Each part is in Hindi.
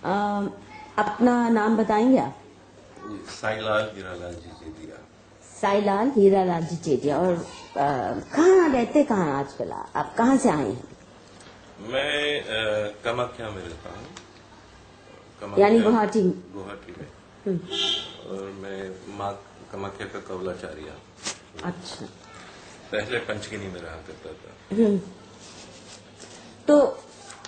अपना नाम बताएंगे आप? साईलाल हीरालाल जी चेदिया। साईलाल हीरालाल जी चेदिया। और कहाँ रहते, कहाँ आजकल आप कहाँ से आए हैं? मैं कामाख्या में रहता हूँ, यानी कामाख्या गुवाहाटी। गुवाहाटी में। और मैं माँ कामाख्या का कौलाचार्य। अच्छा। पहले पंचगिनी में रहा करता था। तो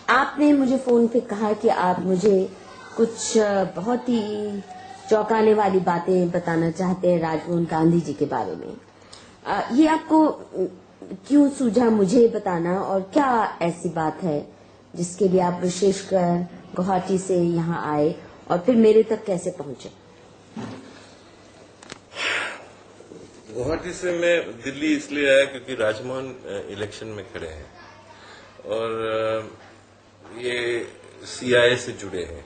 आपने मुझे फोन पे कहा कि आप मुझे कुछ बहुत ही चौंकाने वाली बातें बताना चाहते हैं राजमोहन गांधी जी के बारे में। ये आपको क्यों सूझा मुझे बताना, और क्या ऐसी बात है जिसके लिए आप विशेषकर गुवाहाटी से यहाँ आए और फिर मेरे तक कैसे पहुंचे? गुवाहाटी से मैं दिल्ली इसलिए आया क्योंकि राजमोहन इलेक्शन में खड़े हैं और ये सीआईए से जुड़े हैं।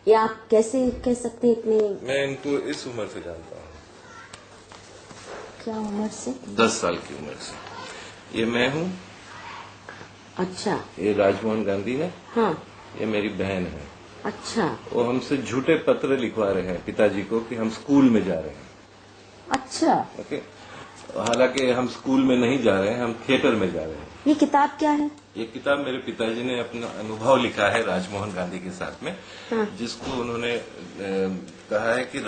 ये आप कैसे कह सकते हैं इतने? मैं इनको इस उम्र से जानता हूँ। क्या उम्र से? 10 साल की उम्र से। ये मैं हूँ। अच्छा। ये राजमोहन गांधी है। हाँ। ये मेरी बहन है। अच्छा। वो हमसे झूठे पत्र लिखवा रहे हैं पिताजी को कि हम स्कूल में जा रहे हैं। अच्छा। ओके। हालांकि हम स्कूल में नहीं जा रहे हैं, हम थिएटर में जा रहे हैं। ये किताब क्या है? ये किताब मेरे पिताजी ने अपना अनुभव लिखा है राजमोहन गांधी के साथ में। हाँ। जिसको उन्होंने कहा है कि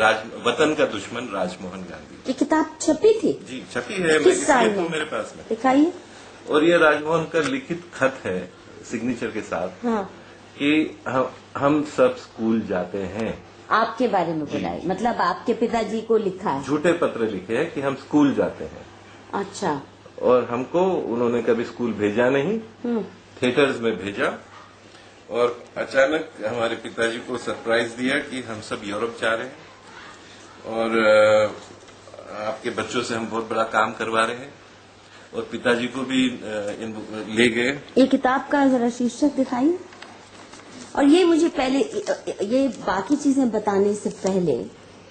वतन का दुश्मन राजमोहन गांधी। ये किताब छपी थी? जी छपी है। किस साल में? मेरे पास में दिखाइए। और ये राजमोहन का लिखित खत है सिग्नेचर के साथ। हाँ। कि हम सब स्कूल जाते हैं। आपके बारे में बोला है, मतलब आपके पिताजी को लिखा है? झूठे पत्र लिखे हैं कि हम स्कूल जाते हैं। अच्छा। और हमको उन्होंने कभी स्कूल भेजा नहीं, थिएटर्स में भेजा। और अचानक हमारे पिताजी को सरप्राइज दिया कि हम सब यूरोप जा रहे हैं और आपके बच्चों से हम बहुत बड़ा काम करवा रहे हैं। और पिताजी को भी ले गए। ये किताब का जरा शीर्षक दिखाइए। और ये मुझे पहले, ये बाकी चीजें बताने से पहले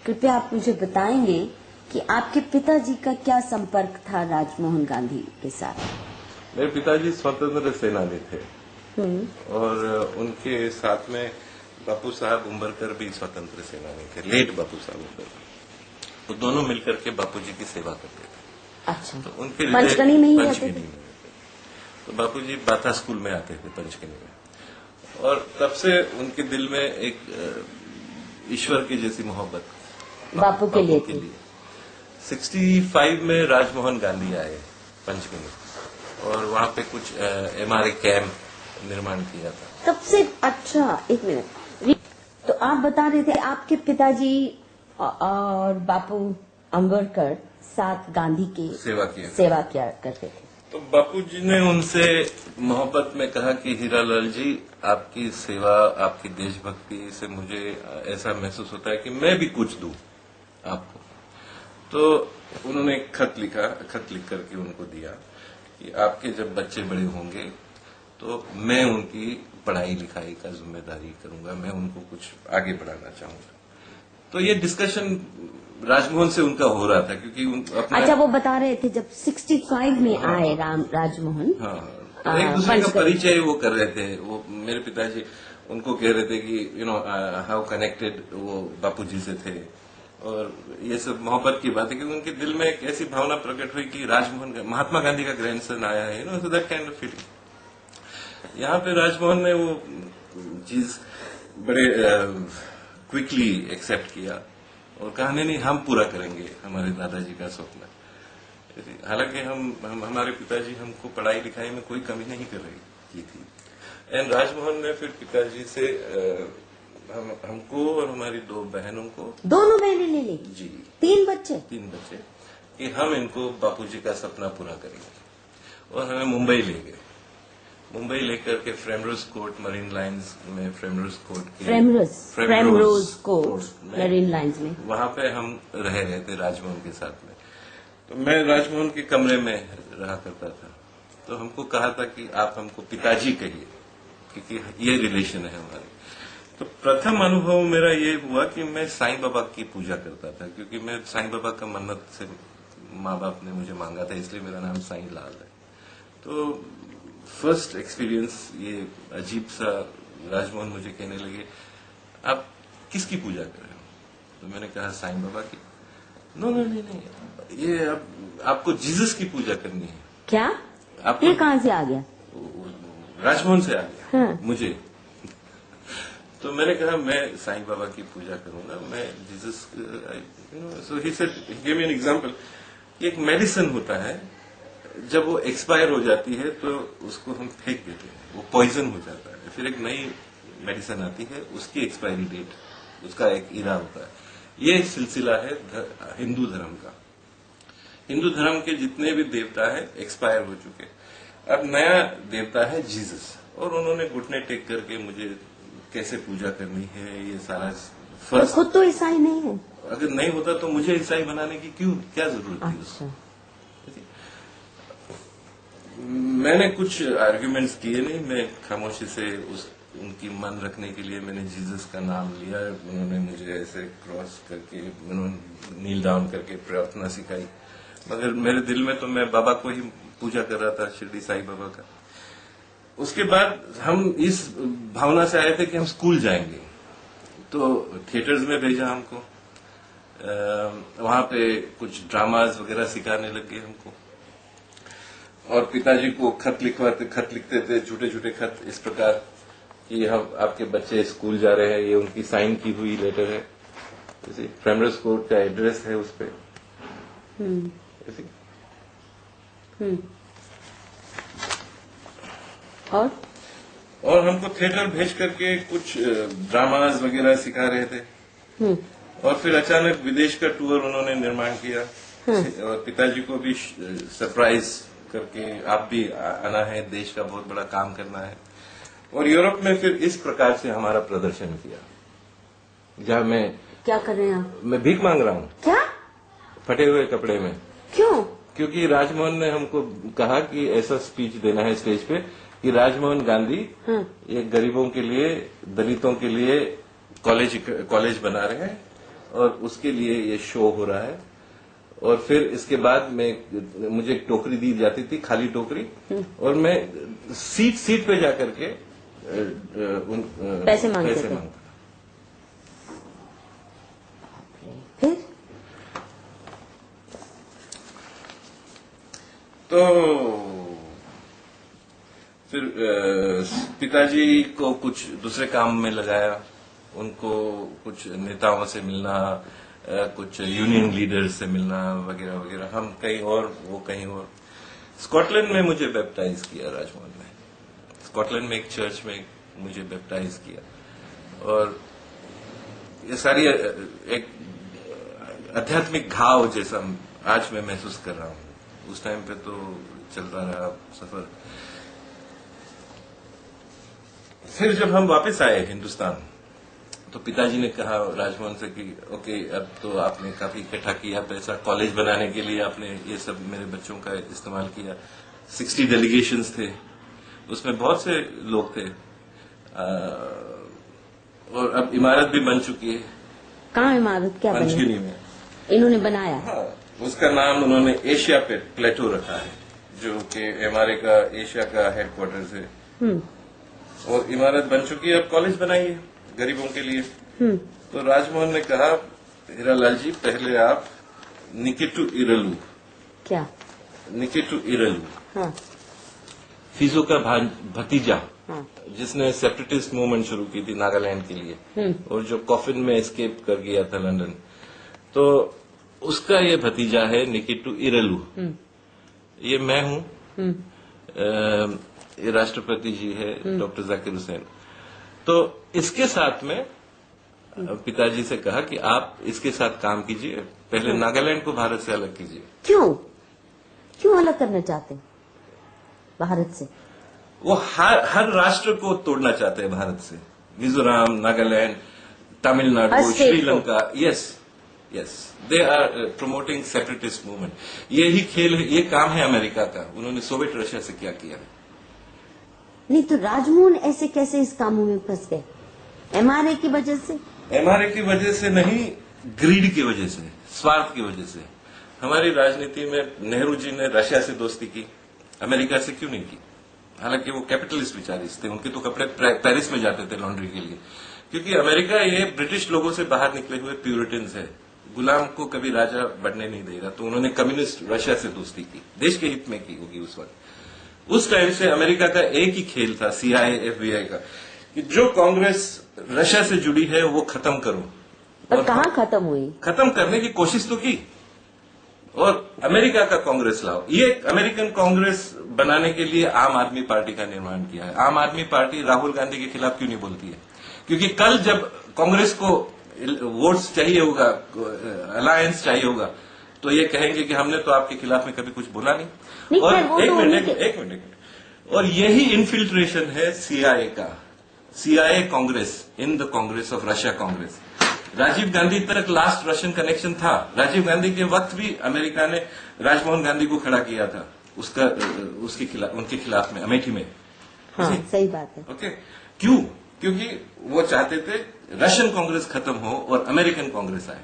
कृपया आप मुझे बताएंगे कि आपके पिताजी का क्या संपर्क था राजमोहन गांधी के साथ? मेरे पिताजी स्वतंत्र सेनानी थे और उनके साथ में बापू साहब उम्बरकर भी स्वतंत्र सेनानी थे, लेट बापू साहब उम्बरकर। तो दोनों मिलकर के बापूजी की सेवा करते थे। अच्छा। तो उनके पंचगनी में ही रहते पंचगनी थे? में तो बापूजी बाथा स्कूल में आते थे पंचगनी में। और तब से उनके दिल में एक ईश्वर की जैसी मोहब्बत बापू के लिए थी। 65 में राजमोहन गांधी आए पंचगनी और वहां पे कुछ एमआरए कैंप निर्माण किया था। तब से? अच्छा, एक मिनट। तो आप बता रहे थे आपके पिताजी और बापू अम्बेडकर साथ गांधी की सेवा किया करते थे। तो बापूजी ने उनसे मोहब्बत में कहा कि हीरालाल जी, आपकी सेवा, आपकी देशभक्ति से मुझे ऐसा महसूस होता है कि मैं भी कुछ दूं आपको। तो उन्होंने एक खत लिख करके उनको दिया कि आपके जब बच्चे बड़े होंगे तो मैं उनकी पढ़ाई लिखाई का जिम्मेदारी करूंगा, मैं उनको कुछ आगे बढ़ाना चाहूंगा। तो ये डिस्कशन राजमोहन से उनका हो रहा था क्योंकि अच्छा, वो बता रहे थे जब 65 में आए राजमोहन। हाँ, तो एक दूसरे का परिचय वो कर रहे थे। वो मेरे पिताजी उनको कह रहे थे कि हाउ कनेक्टेड वो बापूजी से थे। और ये सब मोहब्बत की बात है क्योंकि उनके दिल में एक ऐसी भावना प्रकट हुई कि महात्मा गांधी का ग्रैंडसन आया है, so that kind of feeling. यहाँ पे राजमोहन ने वो चीज बड़े क्विकली एक्सेप्ट किया और कहा नहीं, हम पूरा करेंगे हमारे दादाजी का सपना। हालांकि हमारे पिताजी हमको पढ़ाई लिखाई में कोई कमी नहीं कर रही की थी। एंड राजमोहन ने फिर पिताजी से हमको और हमारी 2 बहनों को, दोनों बहनें ले ली जी, 3 बच्चे कि हम इनको बापूजी का सपना पूरा करेंगे। और हमें मुंबई ले गए। मुंबई लेकर के फ्रेमरोज कोर्ट मरीन लाइन्स में, फ्रेमरोज कोर्ट मरीन लाइन्स में, वहां पे हम रहे थे राजमोहन के साथ में। तो मैं राजमोहन के कमरे में रहा करता था। तो हमको कहा था कि आप हमको पिताजी कहिए क्योंकि ये रिलेशन है हमारे। तो प्रथम अनुभव मेरा ये हुआ कि मैं साईं बाबा की पूजा करता था क्योंकि मैं साईं बाबा का मन्नत से माँ बाप ने मुझे मांगा था, इसलिए मेरा नाम साईं लाल है। तो फर्स्ट एक्सपीरियंस ये अजीब सा, राजमोहन मुझे कहने लगे आप किसकी पूजा कर रहे हो? तो मैंने कहा साईं बाबा की। नो नो नहीं नहीं, ये अब आपको जीसस की पूजा करनी है। क्या? आपको ये कहाँ से आ गया? राजमोहन से आ गया। हाँ। मुझे तो मैंने कहा मैं साईं बाबा की पूजा करूंगा, मैं Jesus so he said, he give me an example. एक मेडिसिन होता है, जब वो एक्सपायर हो जाती है तो उसको हम फेंक देते हैं, वो पॉइजन हो जाता है, फिर एक नई मेडिसिन आती है, उसकी एक्सपायरी डेट, उसका एक इरा होता है। ये सिलसिला है हिंदू धर्म का। हिंदू धर्म के जितने भी देवता है एक्सपायर हो चुके, अब नया देवता है जीसस, और उन्होंने घुटने टेक करके मुझे कैसे पूजा करनी है ये सारा फर्स्ट। खुद तो ईसाई नहीं है। अगर नहीं होता तो मुझे ईसाई बनाने की क्या जरूरत थी उसको? मैंने कुछ आर्ग्यूमेंट्स किए नहीं, मैं खामोशी से उनकी मन रखने के लिए मैंने जीसस का नाम लिया। उन्होंने मुझे ऐसे क्रॉस करके, उन्होंने नील डाउन करके प्रार्थना सिखाई, मगर मेरे दिल में तो मैं बाबा को ही पूजा कर रहा था, शिरडी साईं बाबा का। उसके बाद हम इस भावना से आए थे कि हम स्कूल जाएंगे, तो थिएटर्स में भेजा हमको, वहां पे कुछ ड्रामाज वगैरह सिखाने लग गए हमको, और पिताजी को खत लिखते थे, छोटे छोटे खत इस प्रकार कि हम आपके बच्चे स्कूल जा रहे हैं, ये उनकी साइन की हुई लेटर है, प्राइमरी स्कूल का एड्रेस है उस पर। और हमको थिएटर भेज करके कुछ ड्रामाज वगैरह सिखा रहे थे। और फिर अचानक विदेश का टूर उन्होंने निर्माण किया, और पिताजी को भी सरप्राइज करके आप भी आना है, देश का बहुत बड़ा काम करना है। और यूरोप में फिर इस प्रकार से हमारा प्रदर्शन किया, जहाँ मैं क्या कर रहे हैं आप? मैं भीख मांग रहा हूँ। क्या? फटे हुए कपड़े में। क्यों? क्योंकि राजमोहन ने हमको कहा कि ऐसा स्पीच देना है स्टेज पे कि राजमोहन गांधी ये गरीबों के लिए, दलितों के लिए कॉलेज बना रहे हैं, और उसके लिए ये शो हो रहा है। और फिर इसके बाद मुझे एक टोकरी दी जाती थी, खाली टोकरी, और मैं सीट पे जाकर के पैसे मांगता। फिर पिताजी को कुछ दूसरे काम में लगाया, उनको कुछ नेताओं से मिलना, कुछ यूनियन लीडर्स से मिलना वगैरह वगैरह, हम कहीं और वो कहीं और। स्कॉटलैंड में मुझे बैप्टाइज किया राजमोहन ने, स्कॉटलैंड में एक चर्च में मुझे बैप्टाइज किया, और ये सारी एक आध्यात्मिक घाव जैसा आज मैं महसूस कर रहा हूँ। उस टाइम पे तो चलता रहा सफर। फिर जब हम वापस आए हिंदुस्तान, तो पिताजी ने कहा राजमोहन से कि ओके, अब तो आपने काफी इकट्ठा किया पैसा, कॉलेज बनाने के लिए आपने ये सब मेरे बच्चों का इस्तेमाल किया। 60 डेलीगेशंस थे, उसमें बहुत से लोग थे, और अब इमारत भी बन चुकी है। कहाँ इमारत? क्या पंचगिनी में इन्होंने बनाया? हाँ, उसका नाम उन्होंने एशिया प्लेटो रखा है, जो कि हमारे का एशिया का हेडक्वार्टर्स है। और इमारत बन चुकी है, अब कॉलेज बनाई है गरीबों के लिए। तो राजमोहन ने कहा, हीरालाल जी, पहले आप निकिटू इरलू। क्या? निकिटू इरलू, हाँ। फिजो का भतीजा, हाँ। जिसने सेपरेटिस्ट मूवमेंट शुरू की थी नागालैंड के लिए, और जो कॉफिन में एस्केप कर गया था लंदन, तो उसका ये भतीजा है निकिटू इरलू। ये मैं हूँ, ये राष्ट्रपति जी है डॉक्टर जाकिर हुसैन। तो इसके साथ में पिताजी से कहा कि आप इसके साथ काम कीजिए, पहले नागालैंड को भारत से अलग कीजिए। क्यों अलग करना चाहते हैं भारत से? वो हर राष्ट्र को तोड़ना चाहते हैं भारत से, Mizoram, Nagaland, Tamil Nadu, Sri Lanka. Yes, they are promoting separatist movement. यही खेल है, ये काम है अमेरिका का। उन्होंने सोवियत रशिया से क्या किया? नहीं तो राजमोहन ऐसे कैसे इस कामों में फंस गए? एमआरए की वजह से? एमआरए की वजह से नहीं, ग्रीड की वजह से, स्वार्थ की वजह से। हमारी राजनीति में नेहरू जी ने रशिया से दोस्ती की, अमेरिका से क्यों नहीं की? हालांकि वो कैपिटलिस्ट विचारिस्ट थे, उनके तो कपड़े पेरिस में जाते थे लॉन्ड्री के लिए। क्योंकि अमेरिका ये ब्रिटिश लोगों से बाहर निकले हुए प्यूरिटन्स है, गुलाम को कभी राजा बनने नहीं देगा, तो उन्होंने कम्युनिस्ट रशिया से दोस्ती की, देश के हित में की होगी उस वक्त। उस टाइम से अमेरिका का एक ही खेल था CIA FBI का कि जो कांग्रेस रशिया से जुड़ी है वो खत्म करो। पर कहाँ खत्म हुई? खत्म करने की कोशिश तो की, और अमेरिका का कांग्रेस लाओ। ये अमेरिकन कांग्रेस बनाने के लिए आम आदमी पार्टी का निर्माण किया है। आम आदमी पार्टी राहुल गांधी के खिलाफ क्यों नहीं बोलती है? क्योंकि कल जब कांग्रेस को वोट्स चाहिए होगा, अलायंस चाहिए होगा, तो ये कहेंगे कि हमने तो आपके खिलाफ में कभी कुछ बोला नहीं। और एक मिनट, और यही इन्फिल्ट्रेशन है CIA का, CIA Congress in the Congress of Russia Congress. Rajiv Gandhi तक लास्ट रशियन कनेक्शन था। राजीव गांधी के वक्त भी अमेरिका ने राजमोहन गांधी को खड़ा किया था उसके खिलाफ, उनके खिलाफ में अमेठी में। हाँ, सही बात है। ओके, क्यों? क्योंकि वो चाहते थे रशियन कांग्रेस खत्म हो और अमेरिकन कांग्रेस आए।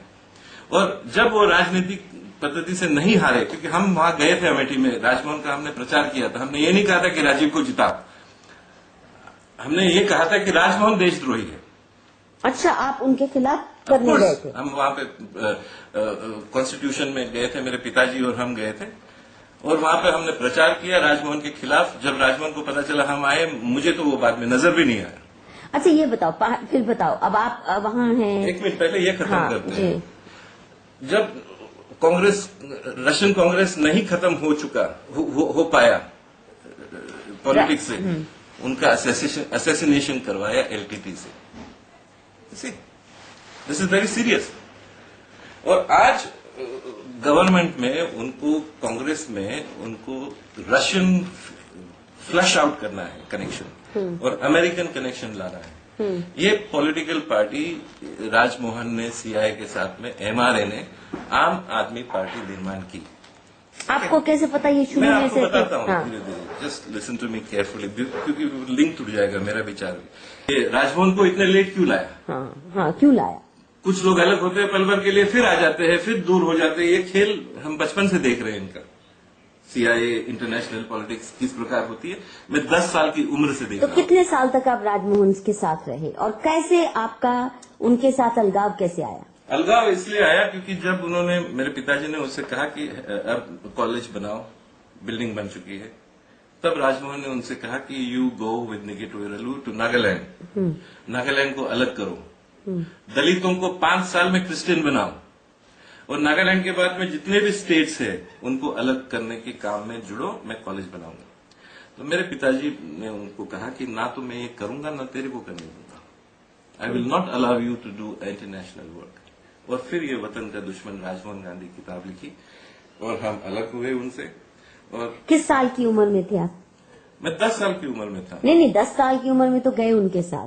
और जब वो राजनीतिक पद्धति से नहीं हारे, क्योंकि हम वहां गए थे अमेठी में, राजमोहन का हमने प्रचार किया था। हमने ये नहीं कहा था कि राजीव को जिता, हमने ये कहा था कि राजमोहन देशद्रोही है। अच्छा, आप उनके खिलाफ करने गए थे? हम वहां पे कॉन्स्टिट्यूशन में गए थे, मेरे पिताजी और हम गए थे, और वहां पे हमने प्रचार किया राजमोहन के खिलाफ। जब राजमोहन को पता चला हम आए, मुझे तो वो बाद में नजर भी नहीं आया। अच्छा, ये बताओ, फिर बताओ, अब आप वहाँ हैं। एक मिनट पहले ये खत्म करते हैं। जब कांग्रेस, रशियन कांग्रेस नहीं खत्म हो चुका, हो पाया पॉलिटिक्स से, उनका असैसिनेशन करवाया LTT से। This is very serious. और आज गवर्नमेंट में उनको, कांग्रेस में उनको रशियन फ्लश आउट करना है कनेक्शन, और अमेरिकन कनेक्शन लाना है। ये पॉलिटिकल पार्टी राजमोहन ने CIA के साथ में, MRA ने आम आदमी पार्टी निर्माण की। आपको कैसे पता ये शुरू में से? मैं आपको बताता हूँ धीरे धीरे, just listen to me carefully, क्योंकि लिंक टूट जाएगा मेरा विचार भी। ये राजभवन को इतने लेट क्यों लाया? हाँ, क्यों लाया? कुछ लोग अलग होते हैं पल भर के लिए, फिर आ जाते हैं, फिर दूर हो जाते हैं। ये खेल हम बचपन से देख रहे हैं इनका। CIA इंटरनेशनल पॉलिटिक्स किस प्रकार होती है, मैं 10 साल की उम्र से देख रहा हूं। तो कितने साल तक आप राजमोहन के साथ रहे, और कैसे आपका उनके साथ अलगाव कैसे आया? अलगाव इसलिए आया क्योंकि जब उन्होंने, मेरे पिताजी ने उससे कहा कि अब कॉलेज बनाओ, बिल्डिंग बन चुकी है, तब राजमोहन ने उनसे कहा कि यू गो विद निकी टोयरलू टू नागालैंड, नागालैंड को अलग करो, दलितों को 5 साल में क्रिश्चियन बनाओ, और नागालैंड के बाद में जितने भी स्टेट्स है उनको अलग करने के काम में जुड़ो, मैं कॉलेज बनाऊंगा। तो मेरे पिताजी ने उनको कहा कि ना तो मैं ये करूंगा, ना तेरे को करने दूंगा। I will not allow you to do international work. और फिर ये वतन का दुश्मन राजमोहन गांधी किताब लिखी, और हम अलग हुए उनसे। और किस साल की उम्र में थे आप? मैं 10 साल की उम्र में था। नहीं, 10 साल की उम्र में तो गए उनके साथ।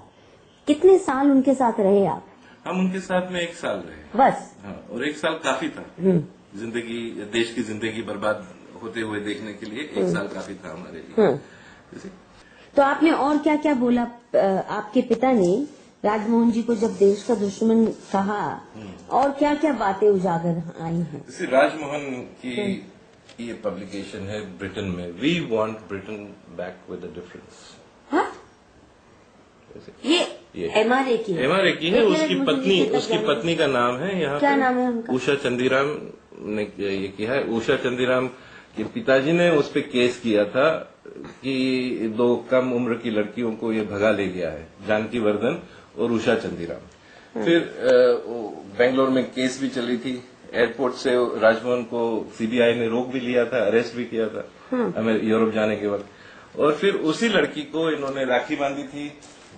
कितने साल उनके साथ रहे आप? हम उनके साथ में 1 साल रहे बस। हाँ, और 1 साल काफी था जिंदगी, देश की जिंदगी बर्बाद होते हुए देखने के लिए 1 साल काफी था हमारे लिए। तो आपने और क्या क्या बोला? आपके पिता ने राजमोहन जी को जब देश का दुश्मन कहा, और क्या क्या बातें उजागर आई हैं? राजमोहन की ये पब्लिकेशन है ब्रिटेन में, we want Britain back with a difference. ये MRA की है? MRA की है। उसकी पत्नी का नाम है यहाँ, क्या नाम है उनका? उषा चंदीराम ने ये किया है। उषा चंदीराम के पिताजी ने उस पर केस किया था कि 2 कम उम्र की लड़कियों को ये भगा ले गया है, जानकी वर्धन और उषा चंदीराम। फिर बेंगलोर में केस भी चली थी, एयरपोर्ट से राजमोहन को CBI ने रोक भी लिया था, अरेस्ट भी किया था यूरोप जाने के वक्त। और फिर उसी लड़की को इन्होंने राखी बांधी थी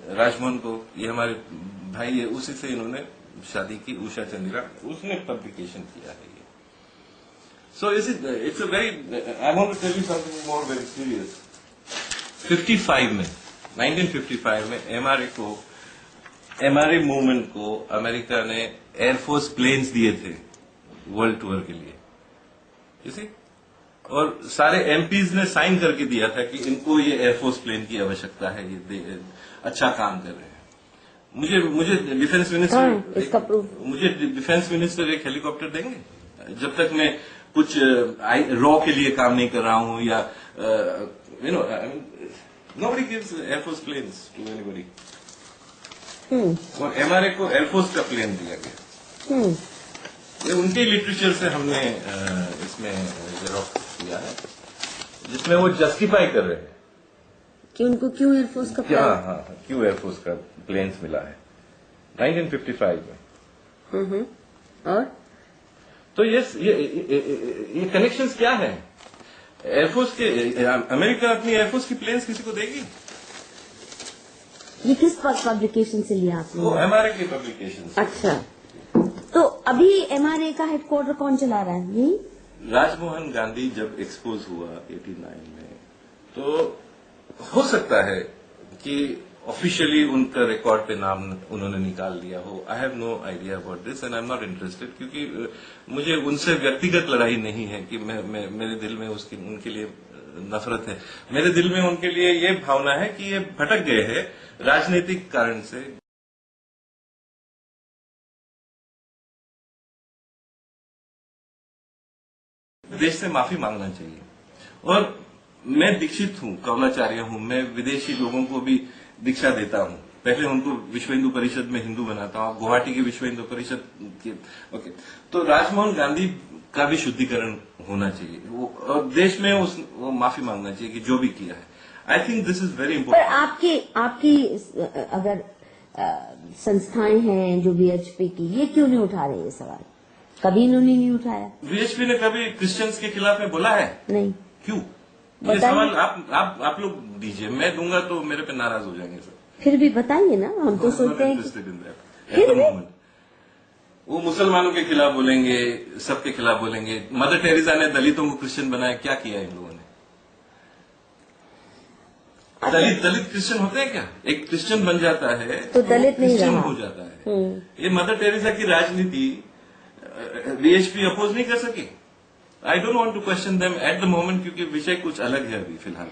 राजमोहन को, ये हमारे भाई है, उसी से इन्होंने शादी की, उषा चंदीराम, उसने पब्लिकेशन किया है ये। So it's a very, I want to tell you something more very serious. 1955 में MRA मूवमेंट को अमेरिका ने एयरफोर्स प्लेन्स दिए थे वर्ल्ड टूर के लिए, इसी, और सारे MPs ने साइन करके दिया था कि इनको ये एयरफोर्स प्लेन की आवश्यकता है, ये अच्छा काम कर रहे हैं। मुझे डिफेंस मिनिस्टर, इसका प्रूफ, मुझे डिफेंस मिनिस्टर एक हेलीकॉप्टर देंगे जब तक मैं कुछ रॉ के लिए काम नहीं कर रहा हूं, yeah nobody gives air force planes to anybody. और एमआरए को एयरफोर्स का प्लेन दिया गया। ये उनके लिटरेचर से हमने इसमें जेरोक्स किया है, जिसमें वो जस्टिफाई कर रहे हैं कि उनको क्यों एयरफोर्स का क्या, प्लेन? हाँ, क्यों एयरफोर्स का प्लेन्स मिला है 1955 में। और तो ये कनेक्शंस क्या है? एयरफोर्स के, अमेरिका अपनी एयरफोर्स की प्लेन्स किसी को देगी? ये किस पब्लिकेशन से लिया आपने? वो एमआरए की पब्लिकेशन। अच्छा, तो अभी एमआरए का हेडक्वार्टर कौन चला रहा है? यही राजमोहन गांधी जब एक्सपोज हुआ 89 में, तो हो सकता है कि ऑफिशियली उनका रिकॉर्ड पे नाम उन्होंने निकाल लिया हो। I have no idea about this and I am not interested, क्योंकि मुझे उनसे व्यक्तिगत लड़ाई नहीं है कि मेरे दिल में उनके लिए नफरत है। मेरे दिल में उनके लिए ये भावना है कि ये भटक गए हैं राजनीतिक कारण से। देश से माफी मांगना चाहिए। और मैं दीक्षित हूँ, कौलाचार्य हूँ, मैं विदेशी लोगों को भी दीक्षा देता हूँ। पहले उनको विश्व हिंदू परिषद में हिंदू बनाता हूँ, गुवाहाटी की विश्व हिंदू परिषद की। ओके, तो राजमोहन गांधी का भी शुद्धिकरण होना चाहिए, और देश में वो माफी मांगना चाहिए कि जो भी किया है। I think this is very पर इम्पोर्टेंट। आपकी अगर संस्थाएं हैं जो वीएचपी की, ये क्यों नहीं उठा रहे ये सवाल? कभी इन्होंने नहीं उठाया। वीएचपी ने कभी क्रिश्चियंस के खिलाफ में बोला है? नहीं। क्यों? ये सवाल आप लोग दीजिए, मैं दूंगा तो मेरे पे नाराज हो जाएंगे सब। फिर भी बताइए ना, हम तो सोचते हैं फिर भी वो मुसलमानों के खिलाफ बोलेंगे, सबके खिलाफ बोलेंगे। मदर टेरेसा ने दलितों को क्रिश्चियन बनाया, क्या किया इन लोगों ने? दलित क्रिश्चियन होते हैं क्या? एक क्रिश्चियन बन जाता है तो दलित नहीं क्रिश्चियन रहा। हो जाता है। ये मदर टेरेसा की राजनीति वीएचपी अपोज नहीं कर सकी। I don't want to question them at the moment, क्योंकि विषय कुछ अलग है अभी फिलहाल।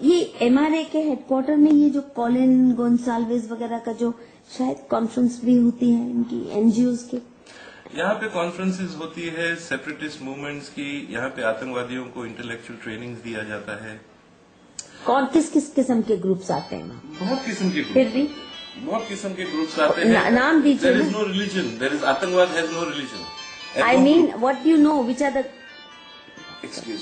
ये एमआरए के हेडक्वार्टर में ये जो कॉलिन गोन्साल्विस वगैरह का जो शायद कॉन्फ्रेंस भी होती है इनकी एनजीओज के, यहाँ पे कॉन्फ्रेंसेस होती है सेपरेटिस्ट मूवमेंट्स की। यहाँ पे आतंकवादियों को इंटेलेक्चुअल ट्रेनिंग दिया जाता है। कौन किस किस्म के ग्रुप्स आते हैं वहाँ? बहुत किस्म के फिर भी बहुत किस्म के ग्रुप्स आते हैं। नाम दीजिए। There is no religion, there is आतंकवाद has no religion. I mean what do you know, which are the, excuse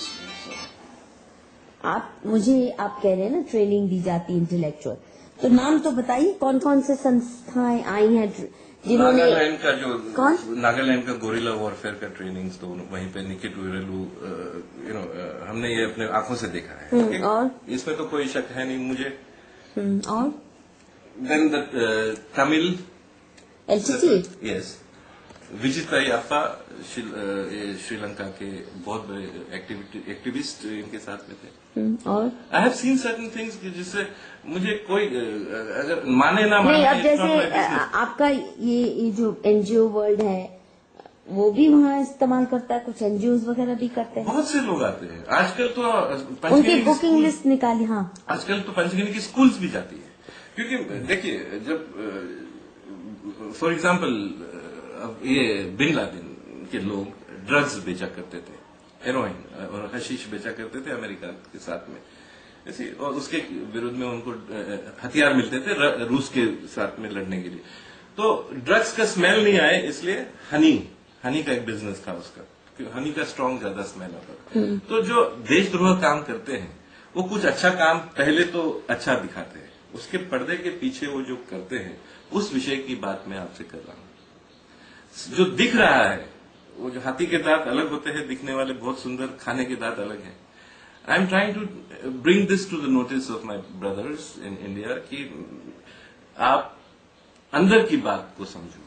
me, आप कह रहे हैं ना ट्रेनिंग दी जाती है इंटेलेक्चुअल, तो नाम तो बताइए कौन कौन से संस्थाएं आई हैं जिन्होंने? नागालैंड का जो कौन? नागालैंड का गोरिल्ला वॉरफेयर का ट्रेनिंग्स, तो वहीं पे निकित उइरेलू, हमने ये अपने आंखों से देखा है। और इसमें तो कोई शक है नहीं मुझे। और then the Tamil LTT, yes, Vijitha Yapa Sri Lanka के बहुत बड़े एक्टिविस्ट इनके साथ में थे। और I have seen certain things जिससे मुझे कोई अगर माने ना नहीं, माने, अब जैसे आपका ये जो एनजीओ वर्ल्ड है वो भी वहाँ इस्तेमाल करता है, कुछ एनजीओ वगैरह भी करते हैं। बहुत से लोग आते हैं आजकल तो। उनकी बुकिंग लिस्ट निकाली। हाँ, आजकल तो पंचगिनी की स्कूल्स भी जाती है, क्योंकि देखिए जब फॉर एग्जाम्पल ये बिन लादेन के लोग ड्रग्स बेचा करते थे, हेरोइन और हशीश बेचा करते थे अमेरिका के साथ में ऐसे, और उसके विरुद्ध में उनको हथियार मिलते थे रूस के साथ में लड़ने के लिए। तो ड्रग्स का स्मेल नहीं आए इसलिए हनी का एक बिजनेस था उसका, क्योंकि हनी का स्ट्रांग ज्यादा स्मेल आता था। तो जो देशद्रोह काम करते हैं वो कुछ अच्छा काम पहले तो अच्छा दिखाते हैं, उसके पर्दे के पीछे वो जो करते हैं उस विषय की बात मैं आपसे कर रहा हूं। जो दिख रहा है, वो जो हाथी के दांत अलग होते हैं दिखने वाले, बहुत सुंदर, खाने के दांत अलग हैं। I am trying to bring this to the notice of my brothers in India कि आप अंदर की बात को समझो।